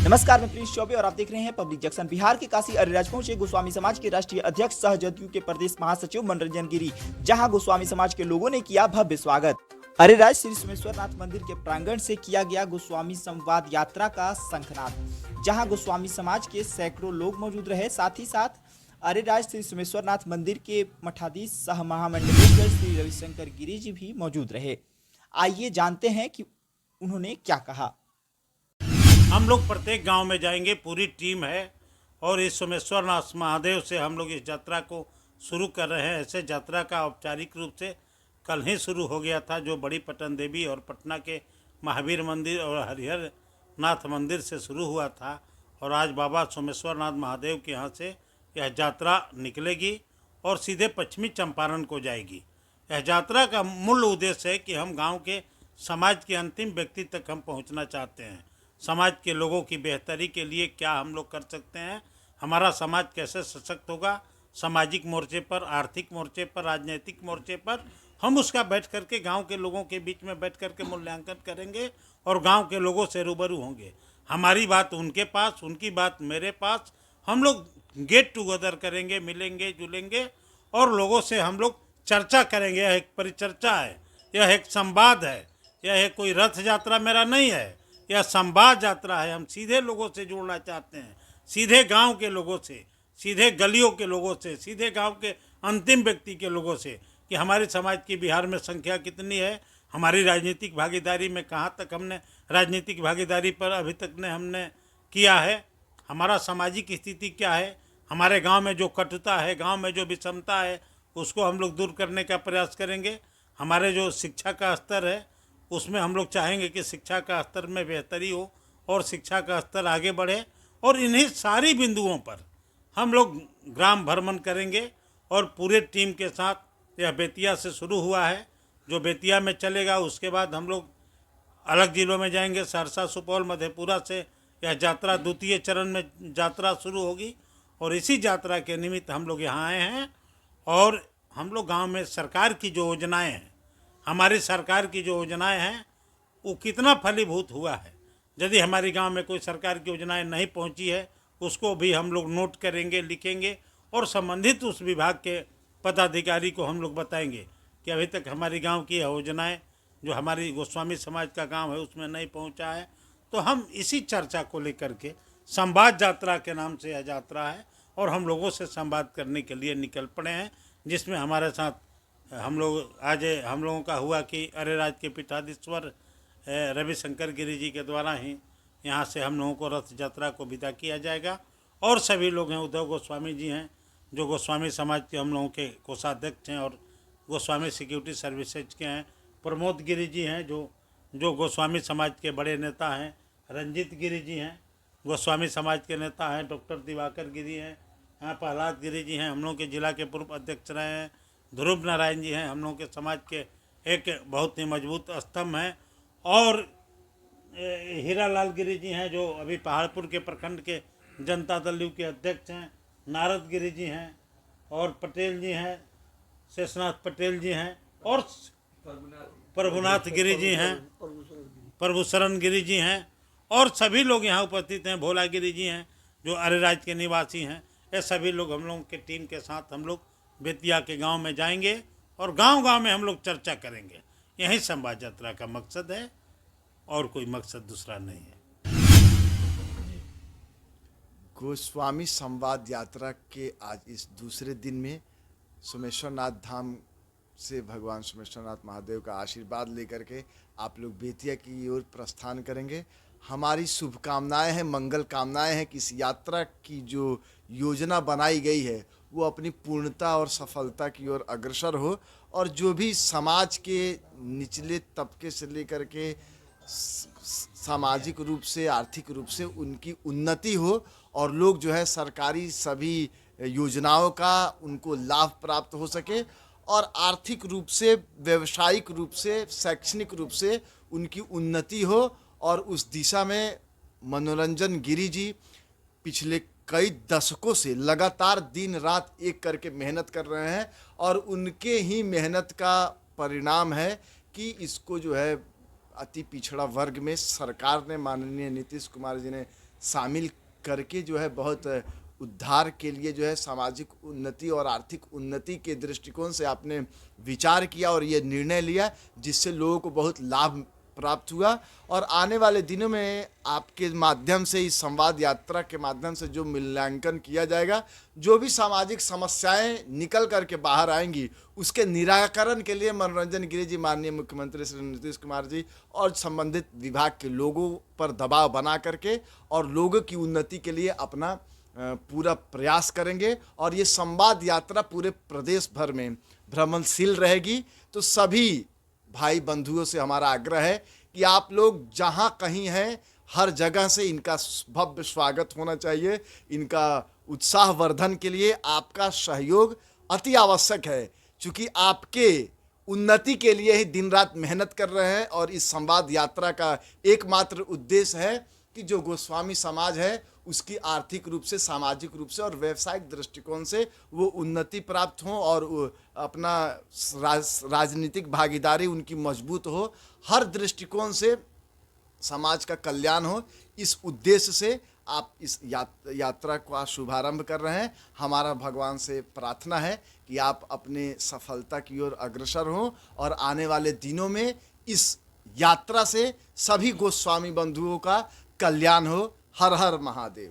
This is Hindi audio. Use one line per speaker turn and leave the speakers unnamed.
नमस्कार, मैं प्रिंस चौबे और आप देख रहे हैं पब्लिक जंक्शन। बिहार के काशी अरेराज पहुंचे गोस्वामी समाज के राष्ट्रीय अध्यक्ष सह जदयू के प्रदेश महासचिव मनोरंजन गिरी, जहां गोस्वामी समाज के लोगों ने किया भव्य स्वागत। अरेराज श्री सोमेश्वरनाथ मंदिर के प्रांगण से किया गया गोस्वामी संवाद यात्रा का शंखनाद, जहां गोस्वामी समाज के सैकड़ों लोग मौजूद रहे। साथ ही साथ अरेराज श्री सोमेश्वरनाथ मंदिर के मठाधीश सह महामंडलेश्वर श्री रविशंकर गिरी जी भी मौजूद रहे। आइए जानते हैं कि उन्होंने क्या कहा।
हम लोग प्रत्येक गांव में जाएंगे, पूरी टीम है और इस सोमेश्वरनाथ महादेव से हम लोग इस यात्रा को शुरू कर रहे हैं। ऐसे यात्रा का औपचारिक रूप से कल ही शुरू हो गया था, जो बड़ी पटन देवी और पटना के महावीर मंदिर और हरिहर नाथ मंदिर से शुरू हुआ था। और आज बाबा सोमेश्वरनाथ महादेव के यहाँ से यह यात्रा निकलेगी और सीधे पश्चिमी चंपारण को जाएगी। यह यात्रा का मूल उद्देश्य है कि हम गाँव के समाज के अंतिम व्यक्ति तक हम पहुँचना चाहते हैं। समाज के लोगों की बेहतरी के लिए क्या हम लोग कर सकते हैं, हमारा समाज कैसे सशक्त होगा, सामाजिक मोर्चे पर, आर्थिक मोर्चे पर, राजनीतिक मोर्चे पर, हम उसका बैठ करके गांव के लोगों के बीच में बैठ करके मूल्यांकन करेंगे और गांव के लोगों से रूबरू होंगे। हमारी बात उनके पास, उनकी बात मेरे पास, हम लोग गेट टुगेदर करेंगे, मिलेंगे जुलेंगे और लोगों से हम लोग चर्चा करेंगे। यह एक परिचर्चा है, यह एक संवाद है, यह कोई रथ यात्रा मेरा नहीं है, यह संवाद यात्रा है। हम सीधे लोगों से जुड़ना चाहते हैं, सीधे गांव के लोगों से, सीधे गलियों के लोगों से, सीधे गांव के अंतिम व्यक्ति के लोगों से कि हमारे समाज की बिहार में संख्या कितनी है, हमारी राजनीतिक भागीदारी में कहाँ तक हमने राजनीतिक भागीदारी पर अभी तक ने हमने किया है, हमारा सामाजिक स्थिति क्या है, हमारे गाँव में जो कटुता है, गाँव में जो विषमता है, उसको हम लोग दूर करने का प्रयास करेंगे। हमारे जो शिक्षा का स्तर है उसमें हम लोग चाहेंगे कि शिक्षा का स्तर में बेहतरी हो और शिक्षा का स्तर आगे बढ़े। और इन्हीं सारी बिंदुओं पर हम लोग ग्राम भ्रमण करेंगे और पूरे टीम के साथ। यह बेतिया से शुरू हुआ है, जो बेतिया में चलेगा, उसके बाद हम लोग अलग जिलों में जाएंगे, सहरसा, सुपौल, मधेपुरा से यह यात्रा द्वितीय चरण में यात्रा शुरू होगी। और इसी यात्रा के निमित्त हम लोग यहाँ आए हैं और हम लोग गाँव में सरकार की जो योजनाएँ हैं, हमारी सरकार की जो योजनाएं हैं वो कितना फलीभूत हुआ है। यदि हमारे गांव में कोई सरकार की योजनाएं नहीं पहुंची है, उसको भी हम लोग नोट करेंगे, लिखेंगे और संबंधित उस विभाग के पदाधिकारी को हम लोग बताएंगे कि अभी तक हमारी गांव की योजनाएं जो हमारी गोस्वामी समाज का गांव है उसमें नहीं पहुंचा है। तो हम इसी चर्चा को लेकर के संवाद यात्रा के नाम से यह यात्रा है और हम लोगों से संवाद करने के लिए निकल पड़े हैं, जिसमें हमारे साथ हम लोग आज हम लोगों का हुआ कि अरेराज के पीठाधीश्वर रविशंकर गिरी जी के द्वारा ही यहाँ से हम लोगों को रथ यात्रा को विदा किया जाएगा। और सभी लोग हैं, उद्धव गोस्वामी जी हैं जो गोस्वामी समाज के हम लोगों के कोषाध्यक्ष हैं और गोस्वामी सिक्योरिटी सर्विसेज के हैं, प्रमोद गिरी जी हैं जो गोस्वामी समाज के बड़े नेता हैं, रंजीत गिरी जी हैं गोस्वामी समाज के नेता हैं, डॉक्टर दिवाकर गिरी हैं, यहाँ प्रहलाद गिरी जी हैं, हम लोगों के जिला के पूर्व अध्यक्ष रहे हैं, ध्रुव नारायण जी हैं, हम लोगों के समाज के एक बहुत ही मजबूत स्तंभ हैं, और हीरालाल गिरी जी हैं जो अभी पहाड़पुर के प्रखंड के जनता दल यू के अध्यक्ष हैं, नारद गिरी जी हैं और पटेल जी हैं, शेषनाथ पटेल जी हैं और प्रभुनाथ गिरी जी हैं, प्रभुशरण गिरी जी हैं और सभी लोग यहाँ उपस्थित हैं, भोला गिरी जी हैं जो अरेराज के निवासी हैं। ये सभी लोग हम लोगों के टीम के साथ हम लोग बेतिया के गांव में जाएंगे और गांव-गांव में हम लोग चर्चा करेंगे। यही संवाद यात्रा का मकसद है और कोई मकसद दूसरा नहीं है।
गोस्वामी संवाद यात्रा के आज इस दूसरे दिन में सोमेश्वरनाथ धाम से भगवान सोमेश्वरनाथ महादेव का आशीर्वाद लेकर के आप लोग बेतिया की ओर प्रस्थान करेंगे। हमारी शुभकामनाएं हैं, मंगल कामनाएं हैं कि इस यात्रा की जो योजना बनाई गई है वो अपनी पूर्णता और सफलता की ओर अग्रसर हो और जो भी समाज के निचले तबके से लेकर के सामाजिक रूप से, आर्थिक रूप से उनकी उन्नति हो और लोग जो है सरकारी सभी योजनाओं का उनको लाभ प्राप्त हो सके और आर्थिक रूप से, व्यावसायिक रूप से, शैक्षणिक रूप से उनकी उन्नति हो। और उस दिशा में मनोरंजन गिरी जी पिछले कई दशकों से लगातार दिन रात एक करके मेहनत कर रहे हैं और उनके ही मेहनत का परिणाम है कि इसको जो है अति पिछड़ा वर्ग में सरकार ने, माननीय नीतीश कुमार जी ने शामिल करके जो है बहुत उद्धार के लिए जो है सामाजिक उन्नति और आर्थिक उन्नति के दृष्टिकोण से आपने विचार किया और ये निर्णय लिया, जिससे लोगों को बहुत लाभ प्राप्त हुआ। और आने वाले दिनों में आपके माध्यम से, इस संवाद यात्रा के माध्यम से जो मूल्यांकन किया जाएगा, जो भी सामाजिक समस्याएं निकल करके बाहर आएंगी, उसके निराकरण के लिए मनोरंजन गिरी जी, माननीय मुख्यमंत्री श्री नीतीश कुमार जी और संबंधित विभाग के लोगों पर दबाव बना करके और लोगों की उन्नति के लिए अपना पूरा प्रयास करेंगे। और ये संवाद यात्रा पूरे प्रदेश भर में भ्रमणशील रहेगी। तो सभी भाई बंधुओं से हमारा आग्रह है कि आप लोग जहां कहीं हैं, हर जगह से इनका भव्य स्वागत होना चाहिए। इनका उत्साहवर्धन के लिए आपका सहयोग अति आवश्यक है, क्योंकि आपके उन्नति के लिए ही दिन रात मेहनत कर रहे हैं। और इस संवाद यात्रा का एकमात्र उद्देश्य है कि जो गोस्वामी समाज है उसकी आर्थिक रूप से, सामाजिक रूप से और व्यावसायिक दृष्टिकोण से वो उन्नति प्राप्त हो और अपना राजनीतिक भागीदारी उनकी मजबूत हो, हर दृष्टिकोण से समाज का कल्याण हो। इस उद्देश्य से आप इस यात्रा का शुभारंभ कर रहे हैं। हमारा भगवान से प्रार्थना है कि आप अपने सफलता की ओर अग्रसर हों और आने वाले दिनों में इस यात्रा से सभी गोस्वामी बंधुओं का कल्याण हो। हर हर महादेव।